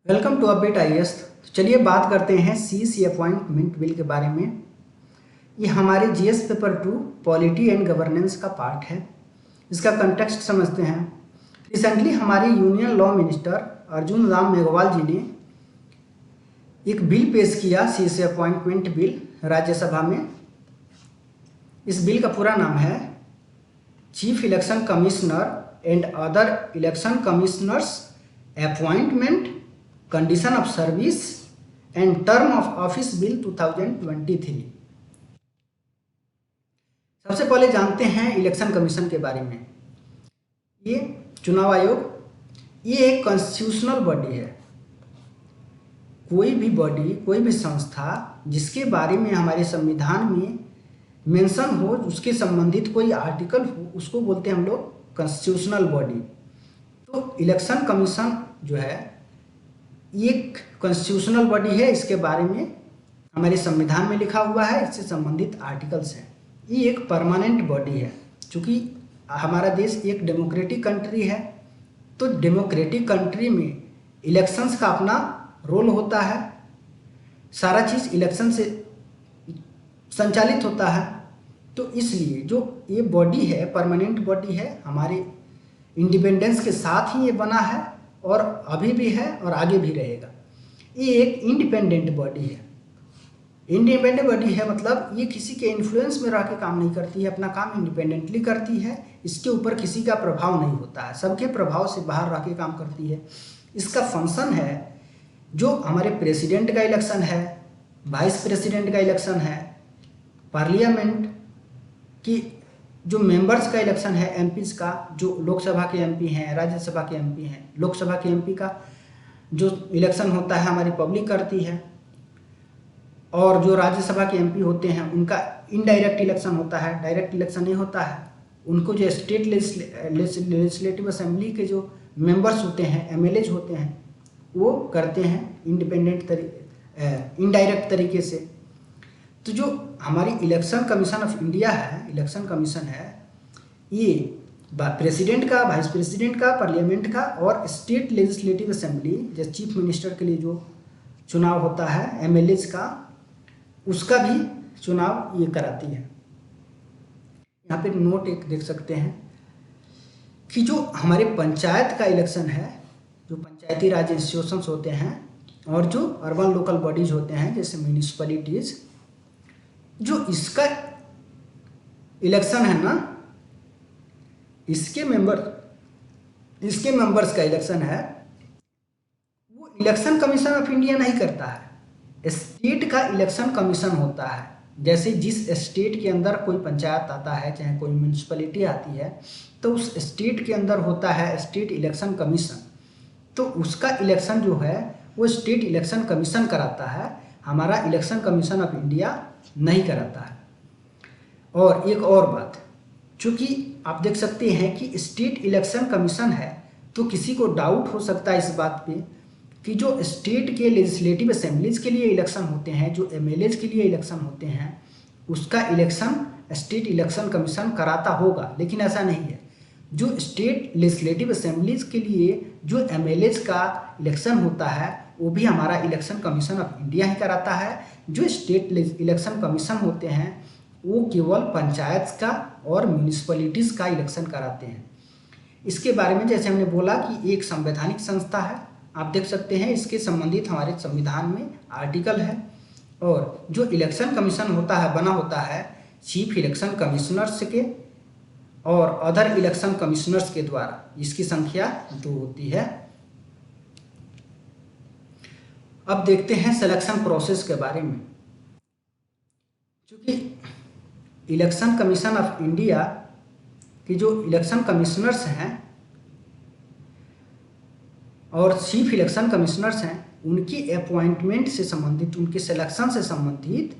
Welcome to update IAS. तो चलिए बात करते हैं सीईसी अपॉइंटमेंट बिल के बारे में। ये हमारे GS paper 2 polity and governance का पार्ट है। इसका कंटेक्स्ट समझते हैं। रिसेंटली हमारे union law minister Arjun Ram Meghwal ji ने एक बिल पेश किया, सीईसी अपॉइंटमेंट बिल, राज्यसभा में। इस बिल का पूरा नाम है chief election commissioner and other election commissioners appointment, condition of service and term of office bill 2023। सबसे पहले जानते हैं इलेक्शन कमीशन के बारे में। ये चुनाव आयोग, ये एक कॉन्स्टिट्यूशनल बॉडी है। कोई भी बॉडी, कोई भी संस्था जिसके बारे में हमारे संविधान में मेंशन हो, उसके संबंधित कोई आर्टिकल हो, उसको बोलते हैं हम लोग कॉन्स्टिट्यूशनल बॉडी। तो इलेक्शन कमीशन जो है एक कॉन्स्टिट्यूशनल बॉडी है। इसके बारे में हमारे संविधान में लिखा हुआ है, इससे संबंधित आर्टिकल्स हैं। ये एक परमानेंट बॉडी है। चूँकि हमारा देश एक डेमोक्रेटिक कंट्री है, तो डेमोक्रेटिक कंट्री में इलेक्शंस का अपना रोल होता है। सारा चीज़ इलेक्शन से संचालित होता है। तो इसलिए जो ये बॉडी है, परमानेंट बॉडी है, हमारे इंडिपेंडेंस के साथ ही ये बना है और अभी भी है और आगे भी रहेगा। ये एक इंडिपेंडेंट बॉडी है। इंडिपेंडेंट बॉडी है मतलब ये किसी के इन्फ्लुएंस में रह के काम नहीं करती है, अपना काम इंडिपेंडेंटली करती है। इसके ऊपर किसी का प्रभाव नहीं होता है, सबके प्रभाव से बाहर रह के काम करती है। इसका फंक्शन है, जो हमारे प्रेसिडेंट का इलेक्शन है, वाइस प्रेसिडेंट का इलेक्शन है, पार्लियामेंट की जो मेंबर्स का इलेक्शन है, एमपीज़ का, जो लोकसभा के एमपी हैं, राज्यसभा के एमपी हैं। लोकसभा के एमपी का जो इलेक्शन होता है हमारी पब्लिक करती है, और जो राज्यसभा के एमपी होते हैं उनका इनडायरेक्ट इलेक्शन होता है, डायरेक्ट इलेक्शन नहीं होता है। उनको जो स्टेट लेजिस्लेटिव असेंबली के जो मेंबर्स होते हैं, एमएलएज होते हैं, वो करते हैं इनडायरेक्ट तरीके से। तो जो हमारी इलेक्शन कमीशन ऑफ इंडिया है, इलेक्शन कमीशन है, ये प्रेसिडेंट का, वाइस प्रेसिडेंट का, पार्लियामेंट का और स्टेट लेजिस्लेटिव असेंबली, जैसे चीफ मिनिस्टर के लिए जो चुनाव होता है एमएलएज का, उसका भी चुनाव ये कराती है। यहाँ पे नोट एक देख सकते हैं कि जो हमारे पंचायत का इलेक्शन है, जो पंचायती राज इंस्टीट्यूशंस होते हैं और जो अर्बन लोकल बॉडीज होते हैं जैसे म्यूनिसिपैलिटीज़, जो इसका इलेक्शन है ना, इसके मेंबर्स का इलेक्शन है, वो इलेक्शन कमीशन ऑफ इंडिया नहीं करता है, स्टेट का इलेक्शन कमीशन होता है। जैसे जिस स्टेट के अंदर कोई पंचायत आता है, चाहे कोई म्यूनिसिपैलिटी आती है, तो उस स्टेट के अंदर होता है स्टेट इलेक्शन कमीशन। तो उसका इलेक्शन जो है वो स्टेट इलेक्शन कमीशन कराता है, हमारा इलेक्शन कमीशन ऑफ इंडिया नहीं कराता है। और एक और बात, चूँकि आप देख सकते हैं कि स्टेट इलेक्शन कमीशन है, तो किसी को डाउट हो सकता है इस बात पे कि जो स्टेट के लेजिस्लेटिव असेंबलीज के लिए इलेक्शन होते हैं, जो एमएलएज के लिए इलेक्शन होते हैं, उसका इलेक्शन स्टेट इलेक्शन कमीशन कराता होगा, लेकिन ऐसा नहीं है। जो स्टेट लेजिस्लेटिव असेंबलीज के लिए जो एमएलएज का इलेक्शन होता है, वो भी हमारा इलेक्शन कमीशन ऑफ इंडिया ही कराता है। जो स्टेट इलेक्शन कमीशन होते हैं वो केवल पंचायत का और म्यूनिसिपैलिटीज़ का इलेक्शन कराते हैं। इसके बारे में जैसे हमने बोला कि एक संवैधानिक संस्था है, आप देख सकते हैं इसके संबंधित हमारे संविधान में आर्टिकल है। और जो इलेक्शन कमीशन होता है, बना होता है चीफ इलेक्शन कमिश्नर्स के और अदर इलेक्शन कमिश्नर्स के द्वारा। इसकी संख्या 2 होती है। अब देखते हैं सिलेक्शन प्रोसेस के बारे में। क्योंकि इलेक्शन कमीशन ऑफ इंडिया की जो इलेक्शन कमिश्नर्स हैं और चीफ इलेक्शन कमिश्नर्स हैं, उनकी अपॉइंटमेंट से संबंधित, उनके सिलेक्शन से संबंधित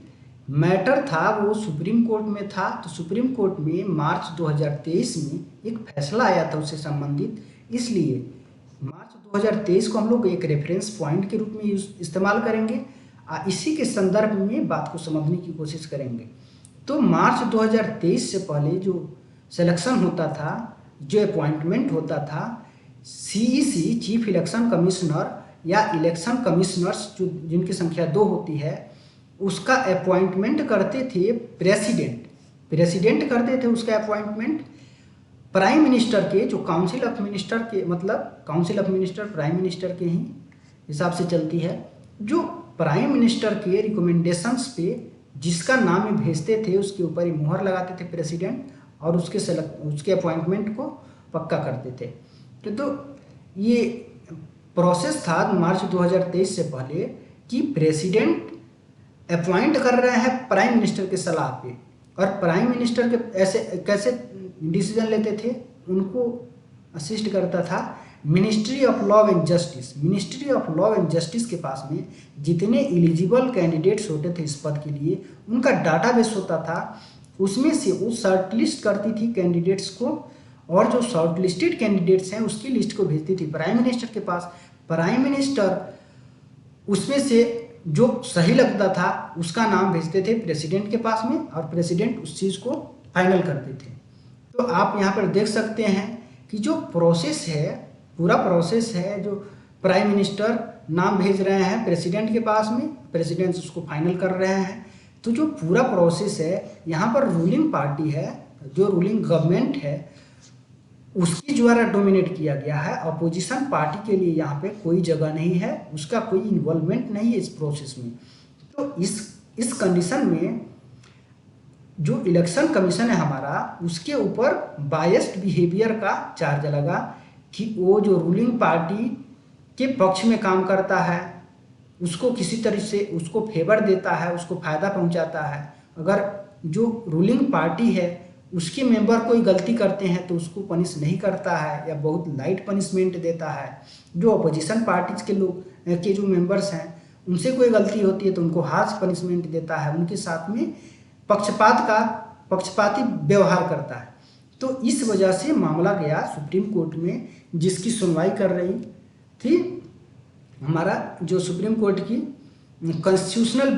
मैटर था, वो सुप्रीम कोर्ट में था। तो सुप्रीम कोर्ट में मार्च 2023 में एक फैसला आया था उससे संबंधित। इसलिए मार्च 2023 को हम लोग एक रेफरेंस पॉइंट के रूप में इस्तेमाल करेंगे। इसी के संदर्भ में बात को समझने की कोशिश करेंगे। तो मार्च 2023 से पहले जो सिलेक्शन होता था, जो अपॉइंटमेंट होता था, सीईसी चीफ इलेक्शन कमिश्नर या इलेक्शन कमिश्नर्स जो जिनकी संख्या 2 होती है उसका अपॉइंटमेंट करते थे प्रेसिडेंट करते थे उसका अपॉइंटमेंट। प्राइम मिनिस्टर के जो काउंसिल ऑफ मिनिस्टर के मतलब council of minister prime minister के ही हिसाब से चलती है। जो प्राइम मिनिस्टर के रिकमेंडेशंस पे जिसका नाम ये भेजते थे उसके ऊपर ही मुहर लगाते थे प्रेसिडेंट और उसके अपॉइंटमेंट को पक्का करते थे। तो ये प्रोसेस था मार्च 2023 से पहले कि प्रेसिडेंट अपॉइंट कर रहे हैं प्राइम मिनिस्टर के सलाह पे, और प्राइम मिनिस्टर के ऐसे कैसे डिसीजन लेते थे, उनको असिस्ट करता था ministry of law and justice. Ministry of law and justice के पास में जितने एलिजिबल कैंडिडेट्स होते थे इस पद के लिए उनका डाटाबेस होता था, उसमें से वो शॉर्टलिस्ट करती थी कैंडिडेट्स को, और जो शॉर्टलिस्टेड कैंडिडेट्स हैं उसकी लिस्ट को भेजती थी प्राइम मिनिस्टर के पास। प्राइम मिनिस्टर उसमें से जो सही लगता था उसका नाम भेजते थे प्रेसिडेंट के पास में, और प्रेसिडेंट उस चीज़ को फाइनल करते थे। तो आप यहाँ पर देख सकते हैं कि जो प्रोसेस है, पूरा प्रोसेस है, जो प्राइम मिनिस्टर नाम भेज रहे हैं प्रेसिडेंट के पास में, प्रेसिडेंट उसको फाइनल कर रहे हैं। तो जो पूरा प्रोसेस है यहाँ पर रूलिंग पार्टी है, जो रूलिंग गवर्नमेंट है उसके द्वारा डोमिनेट किया गया है। अपोजिशन पार्टी के लिए यहाँ पे कोई जगह नहीं है, उसका कोई इन्वॉल्वमेंट नहीं है इस प्रोसेस में। तो इस कंडीशन में जो इलेक्शन कमीशन है हमारा, उसके ऊपर बायस्ड बिहेवियर का चार्ज लगा कि वो जो रूलिंग पार्टी के पक्ष में काम करता है उसको किसी तरह से उसको फेवर देता है, उसको फायदा पहुंचाता है। अगर जो रूलिंग पार्टी है उसके मेंबर कोई गलती करते हैं तो उसको पनिश नहीं करता है या बहुत लाइट पनिशमेंट देता है। जो अपोजिशन पार्टीज के लोग के जो मेंबर्स हैं उनसे कोई गलती होती है तो उनको हार्श पनिशमेंट देता है, उनके साथ में पक्षपाती व्यवहार करता है। तो इस वजह से मामला गया सुप्रीम कोर्ट में, जिसकी सुनवाई कर रही थी हमारा जो सुप्रीम कोर्ट की कॉन्स्टिट्यूशनल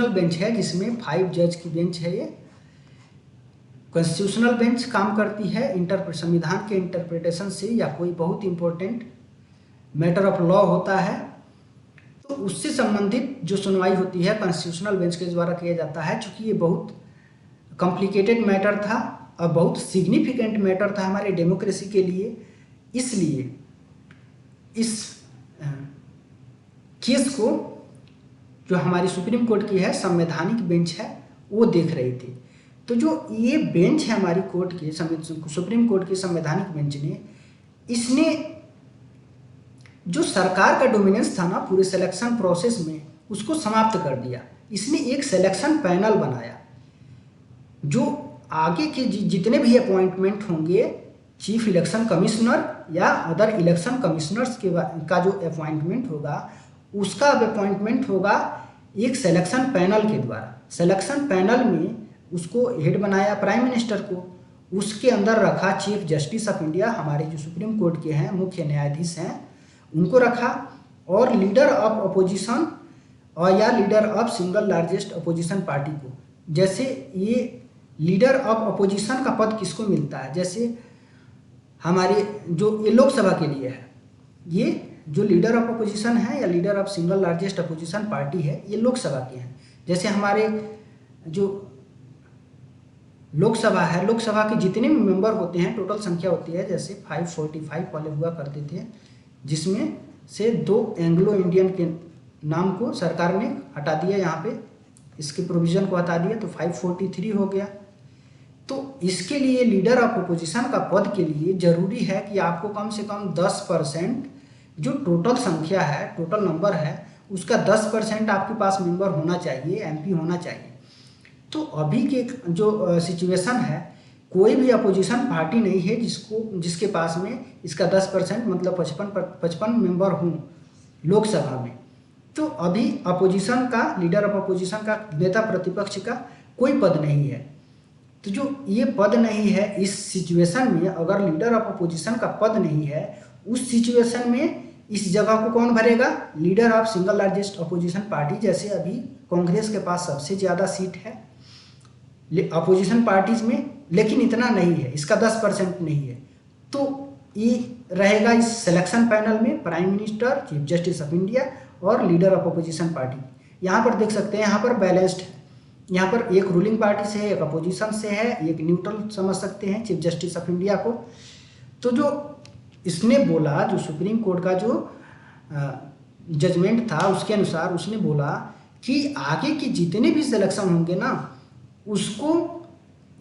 बेंच है जिसमें 5 जज की बेंच है। ये कॉन्स्टिट्यूशनल बेंच काम करती है संविधान के इंटरप्रिटेशन से, या कोई बहुत इंपॉर्टेंट मैटर ऑफ लॉ होता है तो उससे संबंधित जो सुनवाई होती है कॉन्स्टिट्यूशनल बेंच के द्वारा किया जाता है। चूँकि ये बहुत कॉम्प्लिकेटेड मैटर था और बहुत सिग्निफिकेंट मैटर था हमारे डेमोक्रेसी के लिए, इसलिए इस केस को जो हमारी सुप्रीम कोर्ट की है संवैधानिक बेंच है वो देख रही थी। तो जो ये बेंच है हमारी कोर्ट की सुप्रीम कोर्ट की संवैधानिक बेंच ने, इसने जो सरकार का डोमिनेंस था ना पूरे सिलेक्शन प्रोसेस में उसको समाप्त कर दिया। इसने एक सिलेक्शन पैनल बनाया जो आगे के जितने भी अपॉइंटमेंट होंगे चीफ इलेक्शन कमिश्नर या अदर इलेक्शन कमिश्नर्स का जो अपॉइंटमेंट होगा उसका अपॉइंटमेंट होगा एक सिलेक्शन पैनल के द्वारा। सिलेक्शन पैनल में उसको हेड बनाया प्राइम मिनिस्टर को, उसके अंदर रखा चीफ जस्टिस ऑफ इंडिया हमारे जो सुप्रीम कोर्ट के हैं मुख्य न्यायाधीश हैं उनको रखा, और लीडर ऑफ अपोजिशन और या leader of single largest opposition party को। जैसे ये लीडर ऑफ अपोजिशन का पद किसको मिलता है, जैसे हमारे जो ये लोकसभा के लिए है, ये जो लीडर ऑफ अपोजिशन है या leader of single largest opposition party है ये लोकसभा के हैं। जैसे हमारे जो लोकसभा है, लोकसभा के जितने भी मेंबर होते हैं टोटल संख्या होती है जैसे 545 पहले हुआ करते थे, जिसमें से 2 एंग्लो इंडियन के नाम को सरकार ने हटा दिया, यहाँ पे इसके प्रोविज़न को हटा दिया तो 543 हो गया। तो इसके लिए लीडर ऑफ अपोजिशन का पद के लिए ज़रूरी है कि आपको कम से कम 10% जो टोटल संख्या है, टोटल नंबर है उसका 10% आपके पास मेंबर होना चाहिए, एमपी होना चाहिए। तो अभी के जो सिचुएशन है कोई भी अपोजिशन पार्टी नहीं है जिसके पास में इसका 10% मतलब 55 मेंबर हों लोकसभा में। तो अभी अपोजिशन का लीडर ऑफ अपोजिशन का नेता प्रतिपक्ष का कोई पद नहीं है। तो जो ये पद नहीं है इस सिचुएशन में, अगर लीडर ऑफ अपोजिशन का पद नहीं है उस सिचुएशन में इस जगह को कौन भरेगा, leader of single largest opposition party. जैसे अभी कांग्रेस के पास सबसे ज़्यादा सीट है अपोजिशन पार्टीज में, लेकिन इतना नहीं है, इसका 10% नहीं है। तो ये रहेगा इस सिलेक्शन पैनल में prime minister, chief justice of India और लीडर ऑफ अपोजिशन पार्टी। यहाँ पर देख सकते हैं, यहाँ पर बैलेंस्ड है। यहाँ पर एक रूलिंग पार्टी से है, एक अपोजिशन से है, एक न्यूट्रल समझ सकते हैं चीफ जस्टिस ऑफ इंडिया को। तो जो इसने बोला, जो सुप्रीम कोर्ट का जो जजमेंट था उसके अनुसार उसने बोला कि आगे के जितने भी सिलेक्शन होंगे ना उसको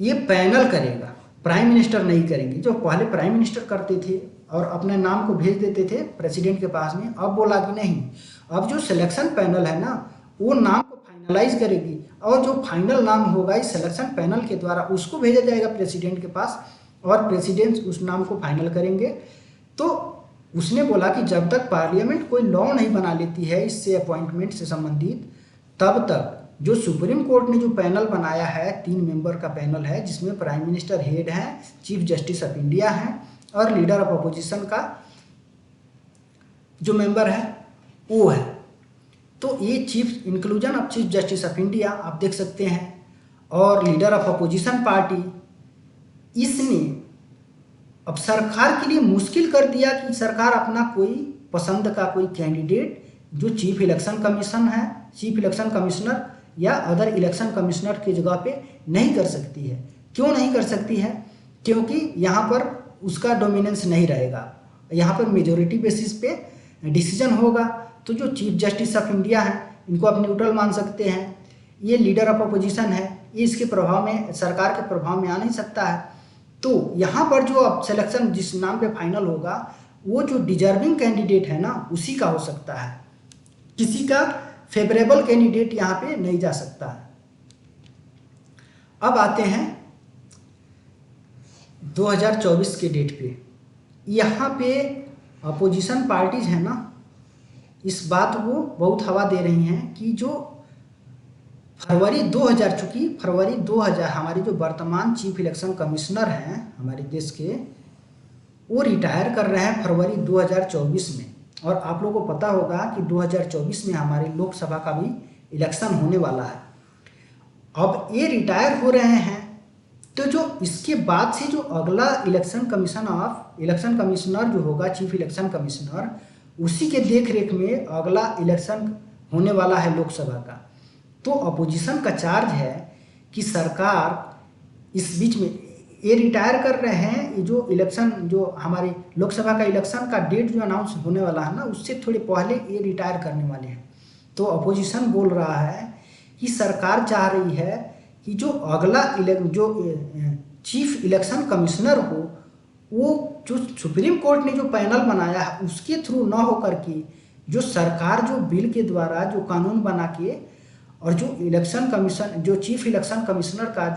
ये पैनल करेगा, प्राइम मिनिस्टर नहीं करेंगे। जो पहले प्राइम मिनिस्टर करते थे और अपने नाम को भेज देते थे प्रेसिडेंट के पास में, अब बोला कि नहीं, अब जो सिलेक्शन पैनल है ना वो नाम को फाइनलाइज करेगी और जो फाइनल नाम होगा इस सिलेक्शन पैनल के द्वारा उसको भेजा जाएगा प्रेसिडेंट के पास और प्रेसिडेंट उस नाम को फाइनल करेंगे। तो उसने बोला कि जब तक पार्लियामेंट कोई लॉ नहीं बना लेती है इससे अपॉइंटमेंट से संबंधित, तब तक जो सुप्रीम कोर्ट ने जो पैनल बनाया है 3 मेंबर का पैनल है जिसमें प्राइम मिनिस्टर हेड है, चीफ जस्टिस ऑफ इंडिया है और लीडर ऑफ अपोजिशन का जो मेंबर है वो है। तो ये chief inclusion of chief justice of India आप देख सकते हैं और लीडर ऑफ अपोजिशन पार्टी, इसने अब सरकार के लिए मुश्किल कर दिया कि सरकार अपना कोई पसंद का कोई कैंडिडेट जो चीफ इलेक्शन कमीशन है, चीफ इलेक्शन कमिश्नर या अदर इलेक्शन कमिश्नर की जगह पे नहीं कर सकती है। क्यों नहीं कर सकती है? क्योंकि यहाँ पर उसका डोमिनेंस नहीं रहेगा, यहाँ पर मेजोरिटी बेसिस पे डिसीजन होगा। तो जो चीफ जस्टिस ऑफ इंडिया है इनको आप न्यूट्रल मान सकते हैं, ये लीडर ऑफ अपोजिशन है, ये इसके प्रभाव में, सरकार के प्रभाव में आ नहीं सकता है। तो यहाँ पर जो अब सिलेक्शन जिस नाम पे फाइनल होगा वो जो डिजर्विंग कैंडिडेट है ना उसी का हो सकता है, किसी का फेवरेबल कैंडिडेट यहाँ पे नहीं जा सकता है। अब आते हैं 2024 के डेट पे। यहाँ पे अपोजिशन पार्टीज है ना इस बात को बहुत हवा दे रही हैं कि जो फरवरी 2000, चूँकि फरवरी 2000 हमारे जो वर्तमान चीफ इलेक्शन कमिश्नर हैं हमारे देश के, वो रिटायर कर रहे हैं फरवरी 2024 में। और आप लोगों को पता होगा कि 2024 में हमारे लोकसभा का भी इलेक्शन होने वाला है। अब ये रिटायर हो रहे हैं तो जो इसके बाद से जो अगला इलेक्शन कमिश्नर जो होगा, चीफ इलेक्शन कमिश्नर, उसी के देख रेख में अगला इलेक्शन होने वाला है लोकसभा का। तो अपोजिशन का चार्ज है कि सरकार इस बीच में ये रिटायर कर रहे हैं, ये जो इलेक्शन जो हमारे लोकसभा का इलेक्शन का डेट जो अनाउंस होने वाला है ना उससे थोड़े पहले ये रिटायर करने वाले हैं। तो अपोजिशन बोल रहा है कि सरकार चाह रही है कि जो अगला जो चीफ इलेक्शन कमिश्नर हो वो जो सुप्रीम कोर्ट ने जो पैनल बनाया है उसके थ्रू ना हो करके जो सरकार जो बिल के द्वारा जो कानून बना के और जो इलेक्शन कमीशन जो चीफ इलेक्शन कमिश्नर का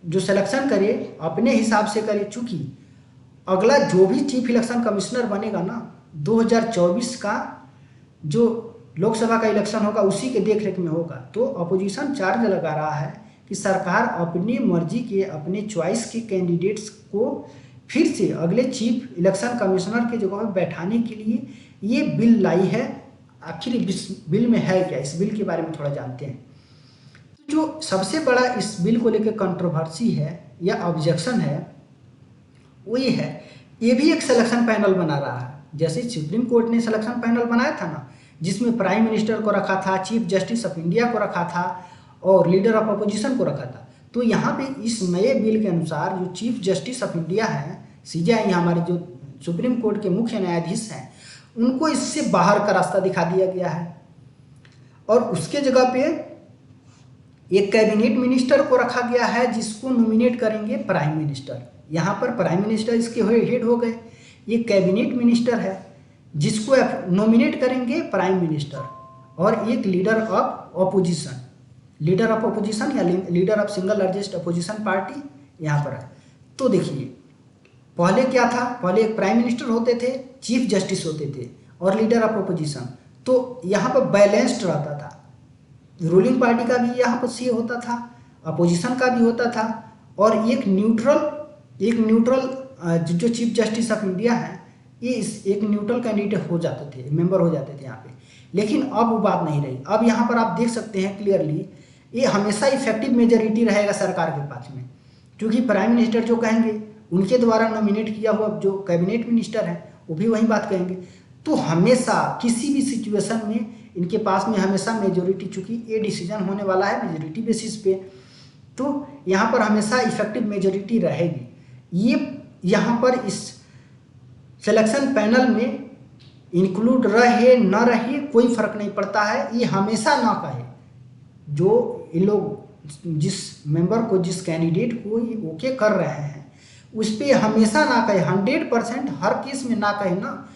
जो सिलेक्शन करे अपने हिसाब से करे। चूँकि अगला जो भी चीफ इलेक्शन कमिश्नर बनेगा ना 2024 का जो लोकसभा का इलेक्शन होगा उसी के देख रेख में होगा। तो अपोजिशन चार्ज लगा रहा है कि सरकार अपनी मर्जी के, अपने चॉइस के कैंडिडेट्स को फिर से अगले चीफ इलेक्शन कमिश्नर के जगह पर बैठाने के लिए ये बिल लाई है। आखिर इस बिल में है क्या, इस बिल के बारे में थोड़ा जानते हैं। जो सबसे बड़ा इस बिल को लेकर कंट्रोवर्सी है या ऑब्जेक्शन है वो ये है, ये भी एक सिलेक्शन पैनल बना रहा है। जैसे सुप्रीम कोर्ट ने सिलेक्शन पैनल बनाया था ना जिसमें प्राइम मिनिस्टर को रखा था, चीफ जस्टिस ऑफ इंडिया को रखा था और लीडर ऑफ अपोजिशन को रखा था। तो यहाँ पे इस नए बिल के अनुसार जो चीफ जस्टिस ऑफ इंडिया है, CJI हमारे जो सुप्रीम कोर्ट के मुख्य न्यायाधीश हैं, उनको इससे बाहर का रास्ता दिखा दिया गया है और उसके जगह पे एक कैबिनेट मिनिस्टर को रखा गया है जिसको नॉमिनेट करेंगे प्राइम मिनिस्टर। यहाँ पर प्राइम मिनिस्टर इसके हेड हो गए। ये कैबिनेट मिनिस्टर है जिसको नॉमिनेट करेंगे प्राइम मिनिस्टर और एक लीडर ऑफ अपोजिशन या leader of single largest opposition party यहाँ पर है। तो देखिए पहले क्या था, पहले एक प्राइम मिनिस्टर होते थे, चीफ जस्टिस होते थे और लीडर ऑफ अपोजिशन। तो यहाँ पर बैलेंस्ड रहता था, रूलिंग पार्टी का भी यहाँ पर सी होता था, अपोजिशन का भी होता था और एक न्यूट्रल जो चीफ जस्टिस ऑफ इंडिया है ये एक न्यूट्रल कैंडिडेट हो जाते थे, मेंबर हो जाते थे यहाँ पे। लेकिन अब वो बात नहीं रही। अब यहाँ पर आप देख सकते हैं क्लियरली ये हमेशा इफेक्टिव मेजॉरिटी रहेगा सरकार के पास में, क्योंकि प्राइम मिनिस्टर जो कहेंगे उनके द्वारा नॉमिनेट किया हुआ जो कैबिनेट मिनिस्टर हैं वो भी वही बात कहेंगे। तो हमेशा किसी भी सिचुएशन में इनके पास में हमेशा मेजोरिटी, चूंकि ये डिसीजन होने वाला है मेजोरिटी बेसिस पे, तो यहाँ पर हमेशा इफेक्टिव मेजोरिटी रहेगी। ये यहाँ पर इस सिलेक्शन पैनल में इंक्लूड रहे न रहे कोई फर्क नहीं पड़ता है। ये हमेशा ना कहे, जो ये लोग जिस मेंबर को, जिस कैंडिडेट को ये ओके कर रहे हैं उस पर हमेशा ना कहे, 100% हर केस में ना कहे ना,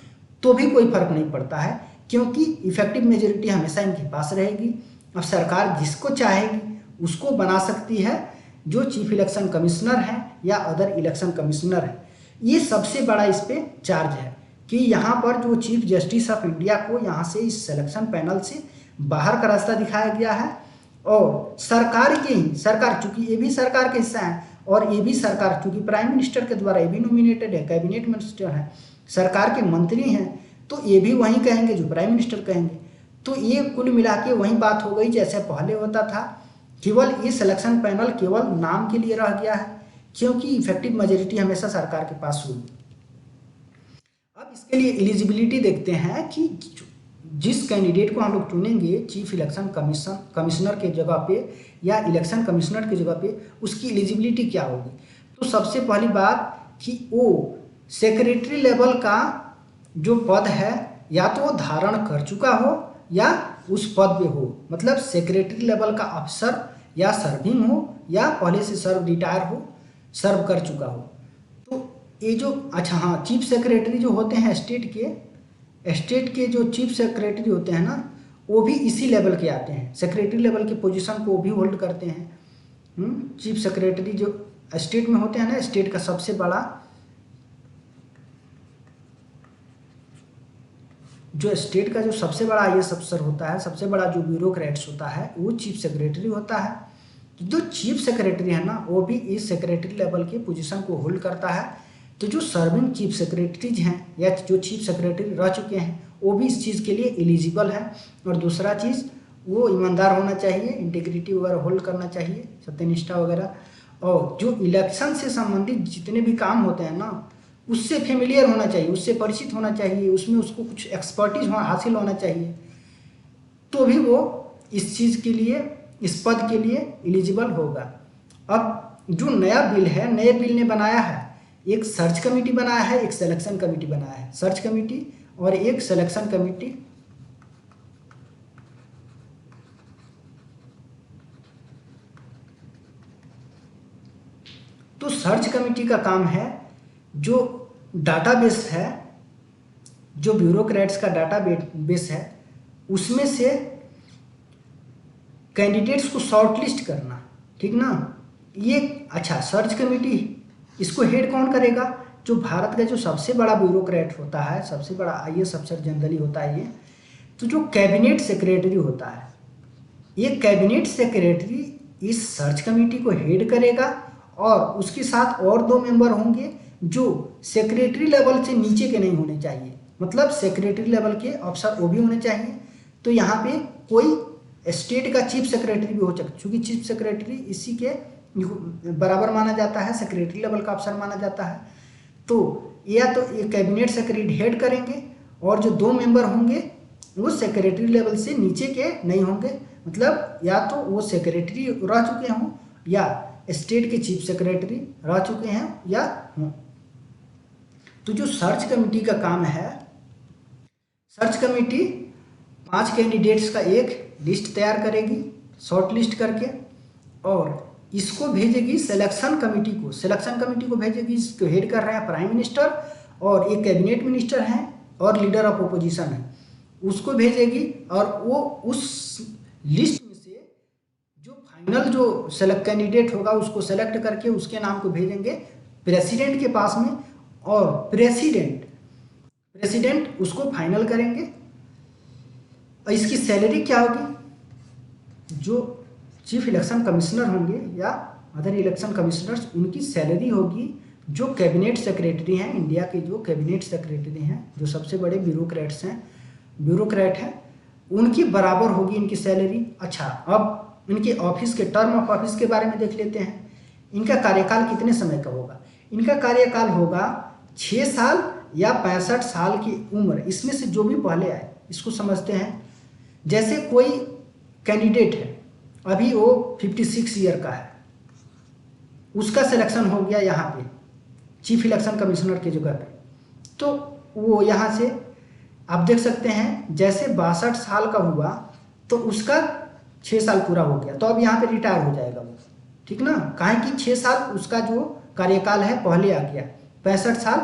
तो भी कोई फर्क नहीं पड़ता है, क्योंकि इफेक्टिव मेजोरिटी हमेशा इनके पास रहेगी। अब सरकार जिसको चाहेगी उसको बना सकती है, जो चीफ इलेक्शन कमिश्नर है या अदर इलेक्शन कमिश्नर है। ये सबसे बड़ा इस पे चार्ज है कि यहाँ पर जो चीफ जस्टिस ऑफ इंडिया को यहाँ से इस सिलेक्शन पैनल से बाहर का रास्ता दिखाया गया है, और सरकार के ही, सरकार चूंकि ये भी सरकार के हिस्सा है, और ये भी सरकार चूंकि प्राइम मिनिस्टर के द्वारा ये भी नॉमिनेटेड है, कैबिनेट मिनिस्टर है, सरकार के मंत्री हैं, तो ये भी वही कहेंगे जो प्राइम मिनिस्टर कहेंगे। तो ये कुल मिला के वही बात हो गई जैसे पहले होता था, केवल ये सिलेक्शन पैनल केवल नाम के लिए रह गया है, क्योंकि इफेक्टिव मेजोरिटी हमेशा सरकार के पास हुई। अब इसके लिए एलिजिबिलिटी देखते हैं कि जिस कैंडिडेट को हम लोग चुनेंगे चीफ इलेक्शन कमिश्नर के जगह पे या इलेक्शन कमिश्नर की जगह पे, उसकी एलिजिबिलिटी क्या होगी। तो सबसे पहली बात कि वो सेक्रेटरी लेवल का जो पद है या तो वो धारण कर चुका हो या उस पद पे हो, मतलब सेक्रेटरी लेवल का अफसर या सर्विंग हो या पहले से सर्व कर चुका हो। तो ये जो अच्छा हाँ, चीफ सेक्रेटरी जो होते हैं स्टेट के जो चीफ सेक्रेटरी होते हैं ना, वो भी इसी लेवल के आते हैं, सेक्रेटरी लेवल की पोजीशन को वो भी होल्ड करते हैं। चीफ सेक्रेटरी जो स्टेट में होते हैं ना, स्टेट का सबसे बड़ा जो सबसे बड़ा IAS अफसर होता है, सबसे बड़ा जो ब्यूरोक्रेट्स होता है, वो चीफ सेक्रेटरी होता है। तो जो चीफ सेक्रेटरी है ना, वो भी इस सेक्रेटरी लेवल की पोजीशन को होल्ड करता है। तो जो सर्विंग चीफ सेक्रेटरीज हैं या जो चीफ सेक्रेटरी रह चुके हैं, वो भी इस चीज़ के लिए एलिजिबल है। और दूसरा चीज़, वो ईमानदार होना चाहिए, इंटीग्रिटी वगैरह होल्ड करना चाहिए, सत्यनिष्ठा वगैरह, और जो इलेक्शन से संबंधित जितने भी काम होते हैं ना, उससे फेमिलियर होना चाहिए, उससे परिचित होना चाहिए, उसमें उसको कुछ एक्सपर्टीज हासिल होना चाहिए, तो भी वो इस चीज़ के लिए, इस पद के लिए एलिजिबल होगा। अब जो नया बिल है, नए बिल ने बनाया है, एक सर्च कमेटी बनाया है, एक सिलेक्शन कमेटी बनाया है, सर्च कमेटी और एक सिलेक्शन कमेटी। तो सर्च कमेटी का काम है, जो डाटाबेस है, जो ब्यूरोक्रेट्स का डाटाबेस है, उसमें से कैंडिडेट्स को शॉर्टलिस्ट करना, ठीक ना। ये अच्छा, सर्च कमेटी, इसको हेड कौन करेगा, जो भारत का जो सबसे बड़ा ब्यूरोक्रेट होता है, सबसे बड़ा IAS अफसर जनरली होता है ये, तो जो कैबिनेट सेक्रेटरी होता है, ये कैबिनेट सेक्रेटरी इस सर्च कमेटी को हेड करेगा, और उसके साथ और 2 मेंबर होंगे जो सेक्रेटरी लेवल से नीचे के नहीं होने चाहिए, मतलब सेक्रेटरी लेवल के अफसर वो भी होने चाहिए। तो यहाँ पे कोई स्टेट का चीफ सेक्रेटरी भी हो सकता है, क्योंकि चीफ सेक्रेटरी इसी के बराबर माना जाता है, सेक्रेटरी लेवल का अफसर माना जाता है। तो या तो ये कैबिनेट सेक्रेटरी हेड करेंगे, और जो 2 मेंबर होंगे वो सेक्रेटरी लेवल से नीचे के नहीं होंगे, मतलब या तो वो सेक्रेटरी रह चुके हों या स्टेट के चीफ सेक्रेटरी रह चुके हैं या हों। तो जो सर्च कमेटी का काम है, सर्च कमेटी 5 कैंडिडेट्स का एक लिस्ट तैयार करेगी शॉर्ट लिस्ट करके, और इसको भेजेगी सिलेक्शन कमेटी को, सिलेक्शन कमेटी को भेजेगी। इसको हेड कर रहे हैं प्राइम मिनिस्टर, और एक कैबिनेट मिनिस्टर हैं और लीडर ऑफ ओपोजिशन है, उसको भेजेगी। और वो उस लिस्ट में से जो फाइनल जो सेलेक्ट कैंडिडेट होगा उसको सेलेक्ट करके उसके नाम को भेजेंगे प्रेसिडेंट के पास में, और प्रेसिडेंट उसको फाइनल करेंगे। और इसकी सैलरी क्या होगी, जो चीफ इलेक्शन कमिश्नर होंगे या अदर इलेक्शन कमिश्नर्स, उनकी सैलरी होगी जो कैबिनेट सेक्रेटरी हैं, इंडिया के जो कैबिनेट सेक्रेटरी हैं, जो सबसे बड़े ब्यूरोक्रेट हैं, उनकी बराबर होगी इनकी सैलरी। अच्छा, अब इनके ऑफिस के टर्म ऑफ ऑफिस के बारे में देख लेते हैं। इनका कार्यकाल कितने समय का होगा। इनका कार्यकाल होगा 6 साल या 65 साल की उम्र, इसमें से जो भी पहले आए इसको समझते हैं। जैसे कोई कैंडिडेट है, अभी वो 56 ईयर का है, उसका सिलेक्शन हो गया यहाँ पे चीफ इलेक्शन कमिश्नर की जगह पे, तो वो यहाँ से आप देख सकते हैं जैसे 62 साल का हुआ तो उसका 6 साल पूरा हो गया, तो अब यहाँ पे रिटायर हो जाएगा वो, ठीक ना। काहे कि 6 साल उसका जो कार्यकाल है पहले आ गया, 65 साल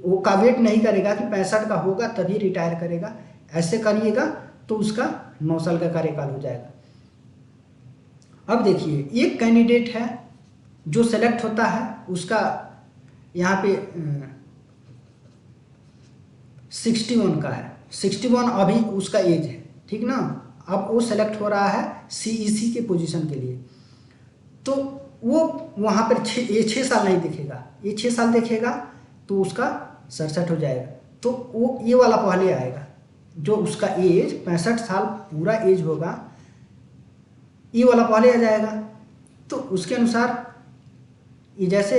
वो का वेट नहीं करेगा कि 65 का होगा तभी रिटायर करेगा, ऐसे करिएगा तो उसका 9 साल का कार्यकाल हो जाएगा। अब देखिए एक कैंडिडेट है जो सेलेक्ट होता है, उसका यहाँ पे 61 का है, 61 अभी उसका एज है, ठीक ना। अब वो सेलेक्ट हो रहा है CEC के पोजीशन के लिए, तो वो वहाँ पर 6 साल नहीं देखेगा, ये 6 साल देखेगा तो उसका 67 हो जाएगा, तो वो ये वाला पहले आएगा, जो उसका एज 65 साल पूरा एज होगा, ये वाला पहले आ जाएगा। तो उसके अनुसार ये जैसे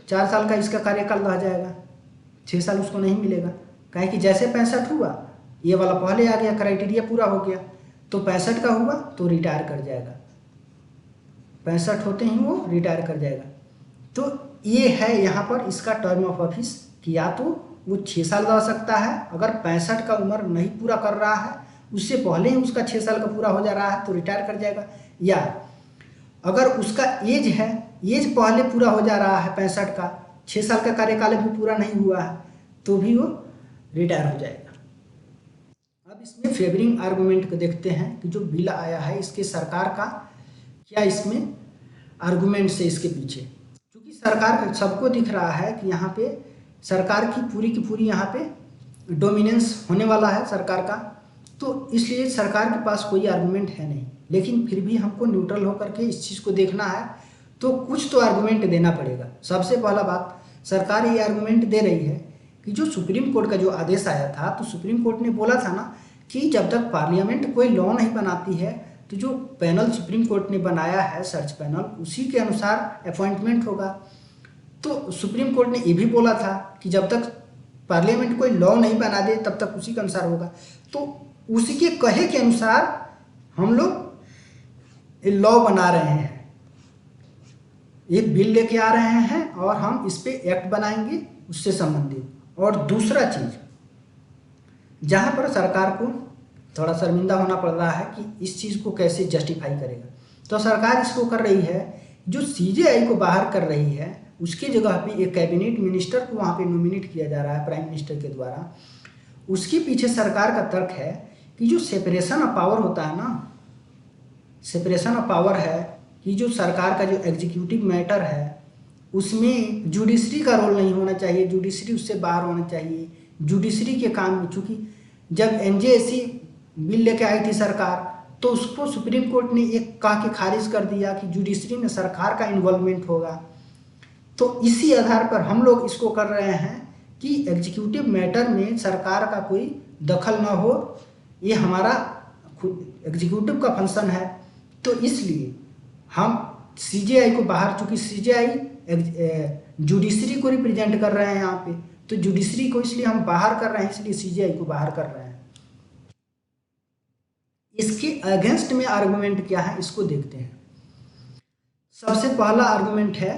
4 साल का इसका कार्यकाल रह जाएगा, 6 साल उसको नहीं मिलेगा, काहे कि जैसे 65 हुआ ये वाला पहले आ गया, क्राइटेरिया पूरा हो गया, तो 65 का हुआ तो रिटायर कर जाएगा, 65 होते ही वो रिटायर कर जाएगा। तो ये है यहाँ पर इसका टर्म ऑफ ऑफिस कि या तो वो 6 साल रह सकता है, अगर 65 का उम्र नहीं पूरा कर रहा है, उससे पहले ही उसका 6 साल का पूरा हो जा रहा है तो रिटायर कर जाएगा, या अगर उसका एज है, एज पहले पूरा हो जा रहा है 65 का, 6 साल का कार्यकाल भी पूरा नहीं हुआ है तो भी वो रिटायर हो जाएगा। अब इसमें फेवरिंग आर्गूमेंट को देखते हैं कि जो बिल आया है इसके सरकार का क्या इसमें आर्गूमेंट्स है इसके पीछे, क्योंकि सरकार का सबको दिख रहा है कि यहाँ पे सरकार की पूरी यहाँ पे डोमिनेंस होने वाला है सरकार का, तो इसलिए सरकार के पास कोई आर्गूमेंट है नहीं, लेकिन फिर भी हमको न्यूट्रल होकर के इस चीज़ को देखना है, तो कुछ तो आर्गूमेंट देना पड़ेगा। सबसे पहला बात, सरकार ये आर्गूमेंट दे रही है कि जो सुप्रीम कोर्ट का जो आदेश आया था, तो सुप्रीम कोर्ट ने बोला था ना कि जब तक पार्लियामेंट कोई लॉ नहीं बनाती है तो जो पैनल सुप्रीम कोर्ट ने बनाया है सर्च पैनल, उसी के अनुसार अपॉइंटमेंट होगा। तो सुप्रीम कोर्ट ने ये भी बोला था कि जब तक पार्लियामेंट कोई लॉ नहीं बना दे तब तक उसी के अनुसार होगा, तो उसी के कहे के अनुसार हम लोग लॉ बना रहे हैं, एक बिल लेके आ रहे हैं और हम इस पे एक्ट बनाएंगे उससे संबंधित। और दूसरा चीज़ जहाँ पर सरकार को थोड़ा शर्मिंदा होना पड़ रहा है कि इस चीज़ को कैसे जस्टिफाई करेगा, तो सरकार इसको कर रही है, जो CJI को बाहर कर रही है उसकी जगह पे एक कैबिनेट मिनिस्टर को वहाँ पे नॉमिनेट किया जा रहा है प्राइम मिनिस्टर के द्वारा। उसके पीछे सरकार का तर्क है कि जो सेपरेशन ऑफ पावर होता है ना, सेपरेशन ऑफ पावर है कि जो सरकार का जो एग्जीक्यूटिव मैटर है उसमें जुडिशरी का रोल नहीं होना चाहिए, जुडिशरी उससे बाहर होना चाहिए। जुडिशरी के काम में, चूँकि जब NJSC बिल लेके आई थी सरकार तो उसको सुप्रीम कोर्ट ने एक कह के खारिज कर दिया कि जुडिशरी में सरकार का इन्वॉल्वमेंट होगा, तो इसी आधार पर हम लोग इसको कर रहे हैं कि एग्जीक्यूटिव मैटर में सरकार का कोई दखल ना हो, ये हमारा एग्जीक्यूटिव का फंक्शन है। तो इसलिए हम CJI को बाहर, चूँकि CJI जुडिशरी को रिप्रेजेंट कर रहे हैं यहाँ पे, तो जुडिशरी को इसलिए हम बाहर कर रहे हैं, इसलिए CJI को बाहर कर रहे हैं। इसके अगेंस्ट में आर्गुमेंट क्या है इसको देखते हैं। सबसे पहला आर्गुमेंट है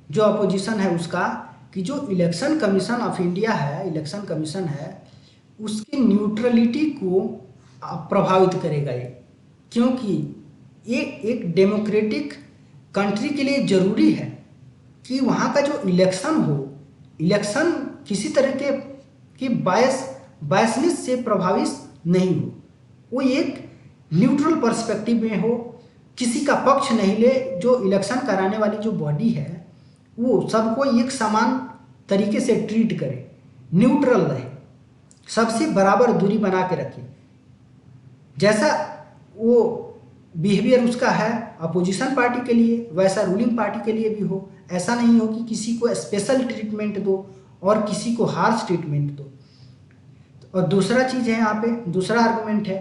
जो अपोजिशन है उसका कि जो इलेक्शन कमीशन ऑफ इंडिया है, इलेक्शन कमीशन है, उसकी न्यूट्रलिटी को प्रभावित करेगा ये, क्योंकि ये एक डेमोक्रेटिक कंट्री के लिए ज़रूरी है कि वहाँ का जो इलेक्शन हो, इलेक्शन किसी तरह के बायसनेस से प्रभावित नहीं हो, वो एक न्यूट्रल पर्सपेक्टिव में हो, किसी का पक्ष नहीं ले, जो इलेक्शन कराने वाली जो बॉडी है वो सबको एक समान तरीके से ट्रीट करे, न्यूट्रल रहे, सबसे बराबर दूरी बना के रखे। जैसा वो बिहेवियर उसका है अपोजिशन पार्टी के लिए वैसा रूलिंग पार्टी के लिए भी हो, ऐसा नहीं हो कि किसी को स्पेशल ट्रीटमेंट दो और किसी को हार्श ट्रीटमेंट दो। और दूसरा चीज़ है यहाँ पे, दूसरा आर्गुमेंट है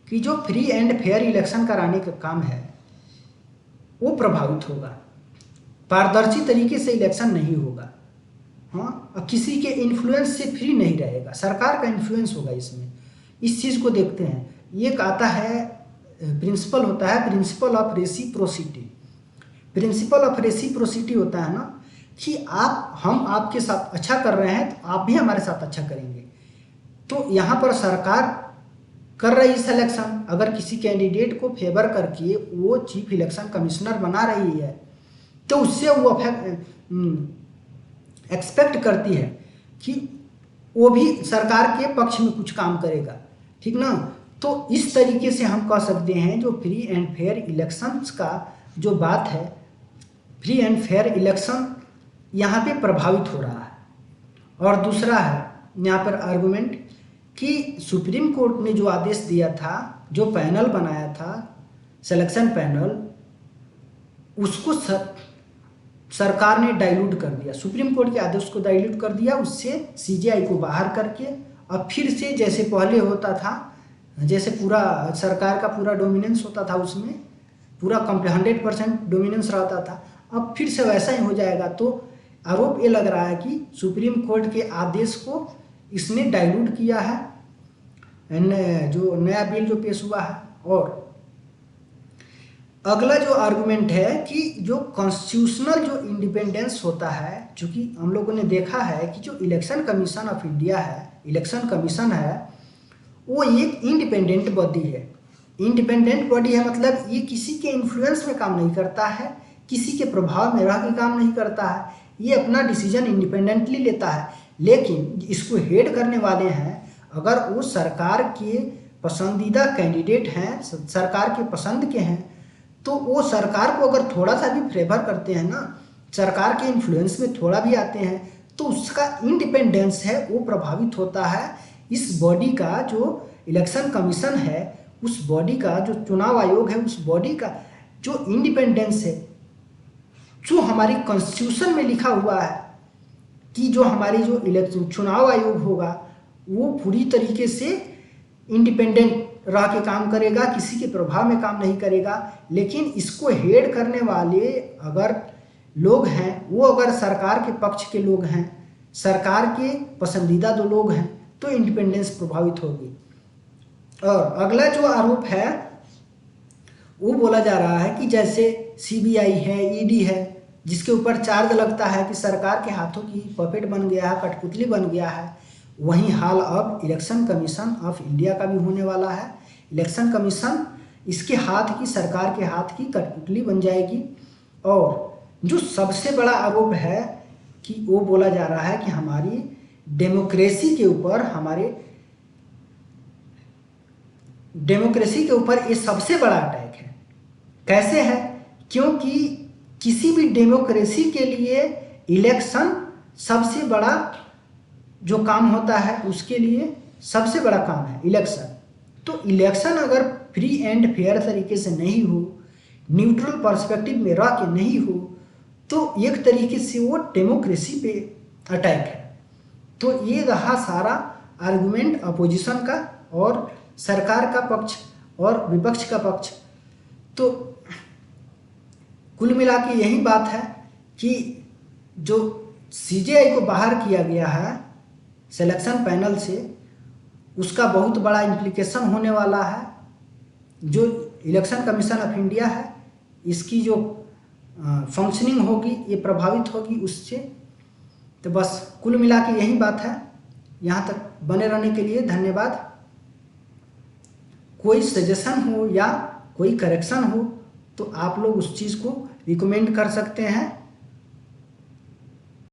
कि जो फ्री एंड फेयर इलेक्शन कराने का काम है वो प्रभावित होगा। पारदर्शी तरीके से इलेक्शन नहीं होगा। हाँ, और किसी के इन्फ्लुएंस से फ्री नहीं रहेगा, सरकार का इन्फ्लुएंस होगा इसमें। इस चीज़ को देखते हैं। एक आता है प्रिंसिपल होता है principle of reciprocity. Principle of reciprocity होता है ना कि हम आपके साथ अच्छा कर रहे हैं तो आप भी हमारे साथ अच्छा करेंगे। तो यहाँ पर सरकार कर रही सिलेक्शन, अगर किसी कैंडिडेट को फेवर करके वो चीफ इलेक्शन कमिश्नर बना रही है तो उससे वो एक्सपेक्ट करती है कि वो भी सरकार के पक्ष में कुछ काम करेगा, ठीक ना। तो इस तरीके से हम कह सकते हैं जो फ्री एंड फेयर इलेक्शंस का जो बात है, फ्री एंड फेयर इलेक्शन यहाँ पे प्रभावित हो रहा है। और दूसरा है यहाँ पर आर्गुमेंट कि सुप्रीम कोर्ट ने जो आदेश दिया था, जो पैनल बनाया था सिलेक्शन पैनल, उसको सरकार ने डाइल्यूट कर दिया। सुप्रीम कोर्ट के आदेश को डाइल्यूट कर दिया, उससे सीजेआई को बाहर करके अब फिर से जैसे पहले होता था, जैसे पूरा सरकार का पूरा डोमिनेंस होता था, उसमें पूरा 100% डोमिनेंस रहता था, अब फिर से वैसा ही हो जाएगा। तो आरोप ये लग रहा है कि सुप्रीम कोर्ट के आदेश को इसने डाइल्यूट किया है जो नया बिल जो पेश हुआ है। और अगला जो आर्गुमेंट है कि जो कॉन्स्टिट्यूशनल जो इंडिपेंडेंस होता है, चूँकि हम लोगों ने देखा है कि जो इलेक्शन कमीशन ऑफ इंडिया है, इलेक्शन कमीशन है, वो एक इंडिपेंडेंट बॉडी है। इंडिपेंडेंट बॉडी है मतलब ये किसी के इन्फ्लुएंस में काम नहीं करता है, किसी के प्रभाव में रह के काम नहीं करता है, ये अपना डिसीजन इंडिपेंडेंटली लेता है। लेकिन इसको हेड करने वाले हैं, अगर वो सरकार के पसंदीदा कैंडिडेट हैं, सरकार के पसंद के हैं, तो वो सरकार को अगर थोड़ा सा भी फेवर करते हैं ना, सरकार के इन्फ्लुएंस में थोड़ा भी आते हैं, तो उसका इंडिपेंडेंस है वो प्रभावित होता है। इस बॉडी का जो इलेक्शन कमीशन है, उस बॉडी का जो चुनाव आयोग है, उस बॉडी का जो इंडिपेंडेंस है, जो हमारी कॉन्स्टिट्यूशन में लिखा हुआ है कि जो हमारी जो इलेक्शन चुनाव आयोग होगा वो पूरी तरीके से इंडिपेंडेंट रह के काम करेगा, किसी के प्रभाव में काम नहीं करेगा। लेकिन इसको हेड करने वाले अगर लोग हैं, वो अगर सरकार के पक्ष के लोग हैं, सरकार के पसंदीदा जो लोग हैं, तो इंडिपेंडेंस प्रभावित होगी। और अगला जो आरोप है वो बोला जा रहा है कि जैसे सीबीआई है, ईडी है, जिसके ऊपर चार्ज लगता है कि सरकार के हाथों की पपेट बन गया है, कठपुतली बन गया है, वहीं हाल अब इलेक्शन कमीशन ऑफ इंडिया का भी होने वाला है। इलेक्शन कमीशन इसके हाथ की, सरकार के हाथ की कठपुतली बन जाएगी। और जो सबसे बड़ा आरोप है कि वो बोला जा रहा है कि हमारी डेमोक्रेसी के ऊपर, हमारे डेमोक्रेसी के ऊपर ये सबसे बड़ा अटैक है। कैसे है? क्योंकि किसी भी डेमोक्रेसी के लिए इलेक्शन सबसे बड़ा जो काम होता है, उसके लिए सबसे बड़ा काम है इलेक्शन। तो इलेक्शन अगर फ्री एंड फेयर तरीके से नहीं हो, न्यूट्रल पर्सपेक्टिव में रह के नहीं हो, तो एक तरीके से वो डेमोक्रेसी पे अटैक है। तो ये रहा सारा आर्गुमेंट अपोजिशन का और सरकार का पक्ष और विपक्ष का पक्ष। तो कुल मिला के यही बात है कि जो सीजेआई को बाहर किया गया है सिलेक्शन पैनल से, उसका बहुत बड़ा इम्प्लीकेशन होने वाला है। जो इलेक्शन कमीशन ऑफ इंडिया है, इसकी जो फंक्शनिंग होगी ये प्रभावित होगी उससे। तो बस कुल मिला के यही बात है। यहाँ तक बने रहने के लिए धन्यवाद। कोई सजेशन हो या कोई करेक्शन हो तो आप लोग उस चीज़ को रिकमेंड कर सकते हैं।